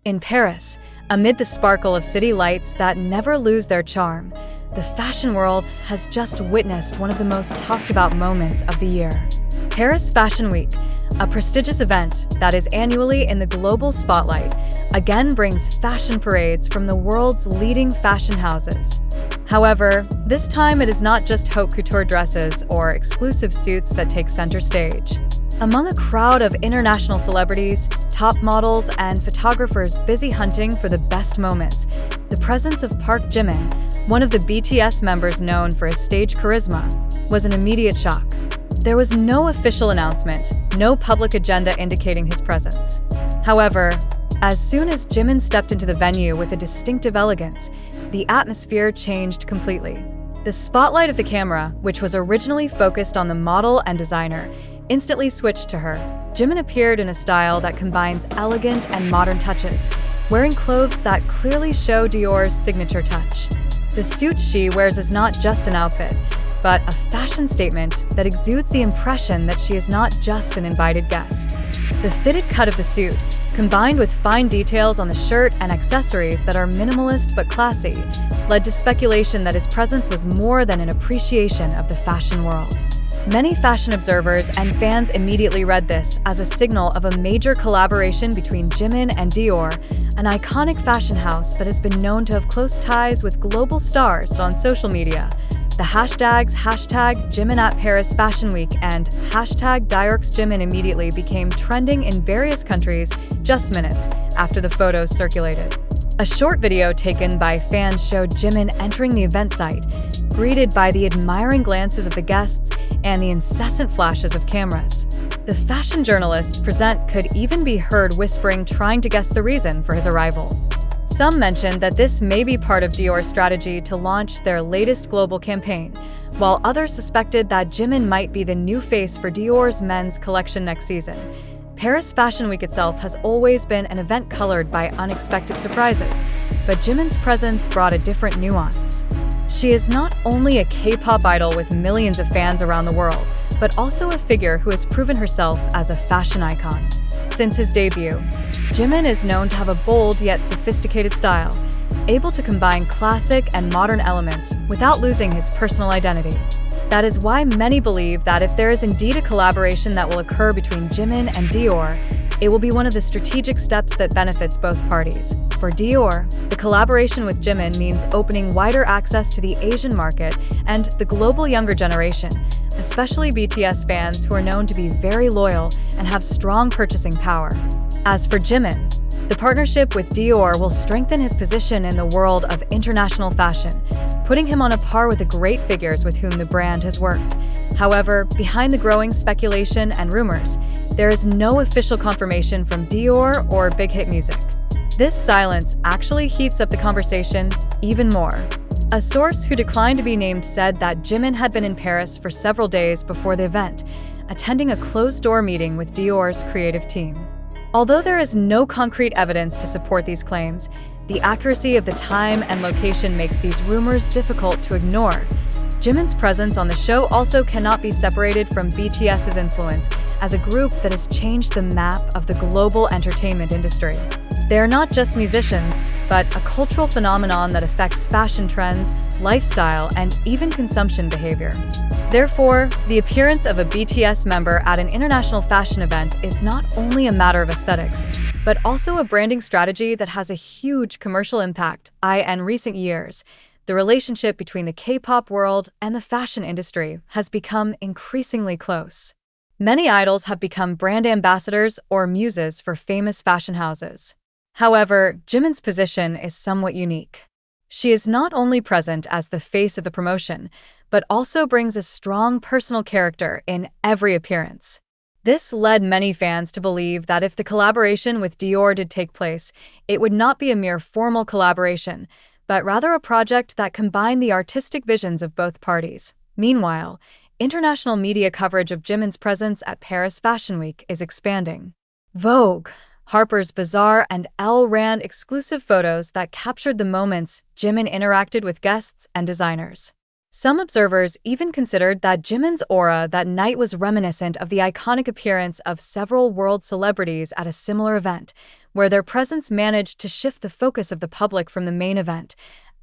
In Paris, amid the sparkle of city lights that never lose their charm, the fashion world has just witnessed one of the most talked about moments of the year. Paris Fashion Week, a prestigious event that is annually in the global spotlight, again brings fashion parades from the world's leading fashion houses. However, this time it is not just haute couture dresses or exclusive suits that take center stage. Among a crowd of international celebrities, top models, and photographers busy hunting for the best moments, the presence of Park Jimin, one of the BTS members known for his stage charisma, was an immediate shock. There was no official announcement, no public agenda indicating his presence. However, as soon as Jimin stepped into the venue with a distinctive elegance, the atmosphere changed completely. The spotlight of the camera, which was originally focused on the model and designer, instantly switched to her. Jimin appeared in a style that combines elegant and modern touches, wearing clothes that clearly show Dior's signature touch. The suit she wears is not just an outfit, but a fashion statement that exudes the impression that she is not just an invited guest. The fitted cut of the suit, combined with fine details on the shirt and accessories that are minimalist but classy, led to speculation that his presence was more than an appreciation of the fashion world. Many fashion observers and fans immediately read this as a signal of a major collaboration between Jimin and Dior, an iconic fashion house that has been known to have close ties with global stars on social media. The hashtags #JiminAtParis Fashion Week and #DiorXJimin immediately became trending in various countries just minutes after the photos circulated. A short video taken by fans showed Jimin entering the event site, greeted by the admiring glances of the guests and the incessant flashes of cameras. The fashion journalists present could even be heard whispering, trying to guess the reason for his arrival. Some mentioned that this may be part of Dior's strategy to launch their latest global campaign, while others suspected that Jimin might be the new face for Dior's men's collection next season. Paris Fashion Week itself has always been an event colored by unexpected surprises, but Jimin's presence brought a different nuance. She is not only a K-pop idol with millions of fans around the world, but also a figure who has proven herself as a fashion icon. Since his debut, Jimin is known to have a bold yet sophisticated style, able to combine classic and modern elements without losing his personal identity. That is why many believe that if there is indeed a collaboration that will occur between Jimin and Dior, it will be one of the strategic steps that benefits both parties. For Dior, the collaboration with Jimin means opening wider access to the Asian market and the global younger generation, especially BTS fans who are known to be very loyal and have strong purchasing power. As for Jimin, the partnership with Dior will strengthen his position in the world of international fashion, putting him on a par with the great figures with whom the brand has worked. However, behind the growing speculation and rumors, there is no official confirmation from Dior or Big Hit Music. This silence actually heats up the conversation even more. A source who declined to be named said that Jimin had been in Paris for several days before the event, attending a closed-door meeting with Dior's creative team. Although there is no concrete evidence to support these claims, the accuracy of the time and location makes these rumors difficult to ignore. Jimin's presence on the show also cannot be separated from BTS's influence as a group that has changed the map of the global entertainment industry. They are not just musicians, but a cultural phenomenon that affects fashion trends, lifestyle, and even consumption behavior. Therefore, the appearance of a BTS member at an international fashion event is not only a matter of aesthetics, but also a branding strategy that has a huge commercial impact. In recent years, the relationship between the K-pop world and the fashion industry has become increasingly close. Many idols have become brand ambassadors or muses for famous fashion houses. However, Jimin's position is somewhat unique. She is not only present as the face of the promotion, but also brings a strong personal character in every appearance. This led many fans to believe that if the collaboration with Dior did take place, it would not be a mere formal collaboration, but rather a project that combined the artistic visions of both parties. Meanwhile, international media coverage of Jimin's presence at Paris Fashion Week is expanding. Vogue, Harper's Bazaar, and Elle ran exclusive photos that captured the moments Jimin interacted with guests and designers. Some observers even considered that Jimin's aura that night was reminiscent of the iconic appearance of several world celebrities at a similar event, where their presence managed to shift the focus of the public from the main event.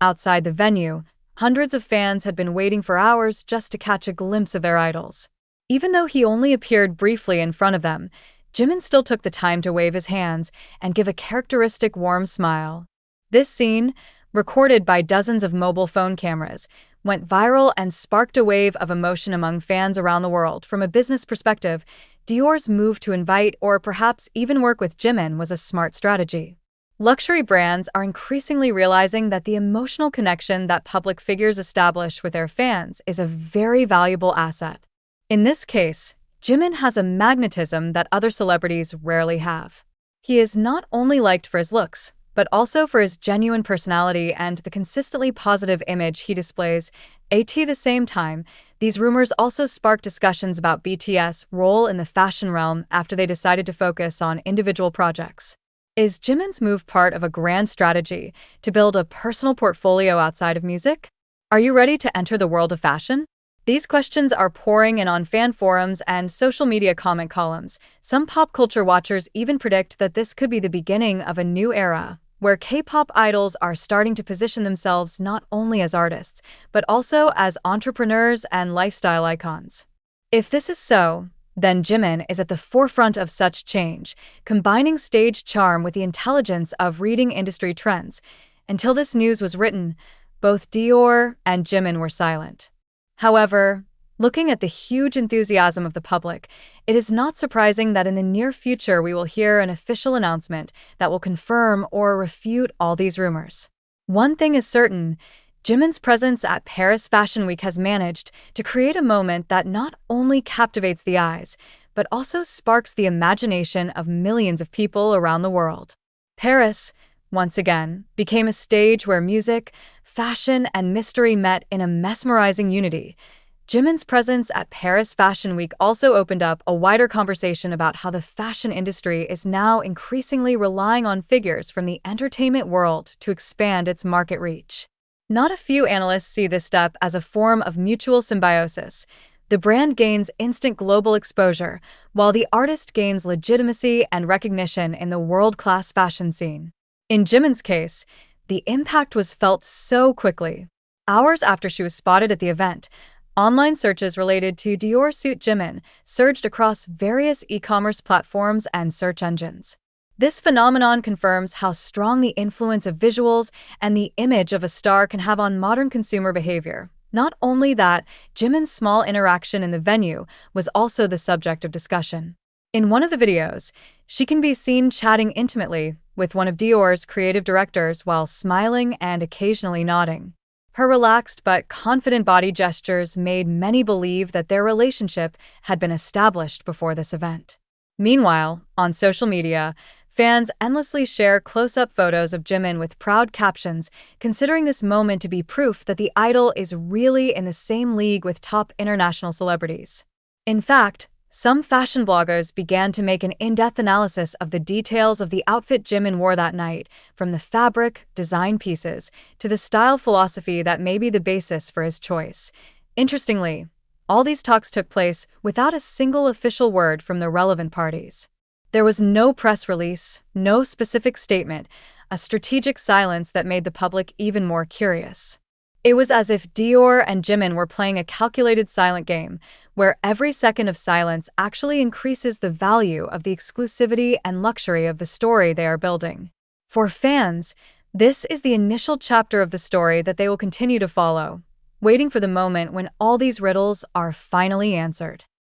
Outside the venue, hundreds of fans had been waiting for hours just to catch a glimpse of their idols. Even though he only appeared briefly in front of them, Jimin still took the time to wave his hands and give a characteristic warm smile. This scene, recorded by dozens of mobile phone cameras, went viral and sparked a wave of emotion among fans around the world. From a business perspective, Dior's move to invite or perhaps even work with Jimin was a smart strategy. Luxury brands are increasingly realizing that the emotional connection that public figures establish with their fans is a very valuable asset. In this case, Jimin has a magnetism that other celebrities rarely have. He is not only liked for his looks, but also for his genuine personality and the consistently positive image he displays. At the same time, these rumors also sparked discussions about BTS' role in the fashion realm after they decided to focus on individual projects. Is Jimin's move part of a grand strategy to build a personal portfolio outside of music? Are you ready to enter the world of fashion? These questions are pouring in on fan forums and social media comment columns. Some pop culture watchers even predict that this could be the beginning of a new era, where K-pop idols are starting to position themselves not only as artists, but also as entrepreneurs and lifestyle icons. If this is so, then Jimin is at the forefront of such change, combining stage charm with the intelligence of reading industry trends. Until this news was written, both Dior and Jimin were silent. However, looking at the huge enthusiasm of the public, it is not surprising that in the near future we will hear an official announcement that will confirm or refute all these rumors. One thing is certain, Jimin's presence at Paris Fashion Week has managed to create a moment that not only captivates the eyes, but also sparks the imagination of millions of people around the world. Paris, once again, became a stage where music, fashion, and mystery met in a mesmerizing unity. Jimin's presence at Paris Fashion Week also opened up a wider conversation about how the fashion industry is now increasingly relying on figures from the entertainment world to expand its market reach. Not a few analysts see this step as a form of mutual symbiosis. The brand gains instant global exposure, while the artist gains legitimacy and recognition in the world-class fashion scene. In Jimin's case, the impact was felt so quickly. Hours after she was spotted at the event, online searches related to Dior suit Jimin surged across various e-commerce platforms and search engines. This phenomenon confirms how strong the influence of visuals and the image of a star can have on modern consumer behavior. Not only that, Jimin's small interaction in the venue was also the subject of discussion. In one of the videos, she can be seen chatting intimately with one of Dior's creative directors while smiling and occasionally nodding. Her relaxed but confident body gestures made many believe that their relationship had been established before this event. Meanwhile, on social media, fans endlessly share close-up photos of Jimin with proud captions, considering this moment to be proof that the idol is really in the same league with top international celebrities. In fact, some fashion bloggers began to make an in-depth analysis of the details of the outfit Jimin wore that night, from the fabric, design pieces, to the style philosophy that may be the basis for his choice. Interestingly, all these talks took place without a single official word from the relevant parties. There was no press release, no specific statement, a strategic silence that made the public even more curious. It was as if Dior and Jimin were playing a calculated silent game, where every second of silence actually increases the value of the exclusivity and luxury of the story they are building. For fans, this is the initial chapter of the story that they will continue to follow, waiting for the moment when all these riddles are finally answered.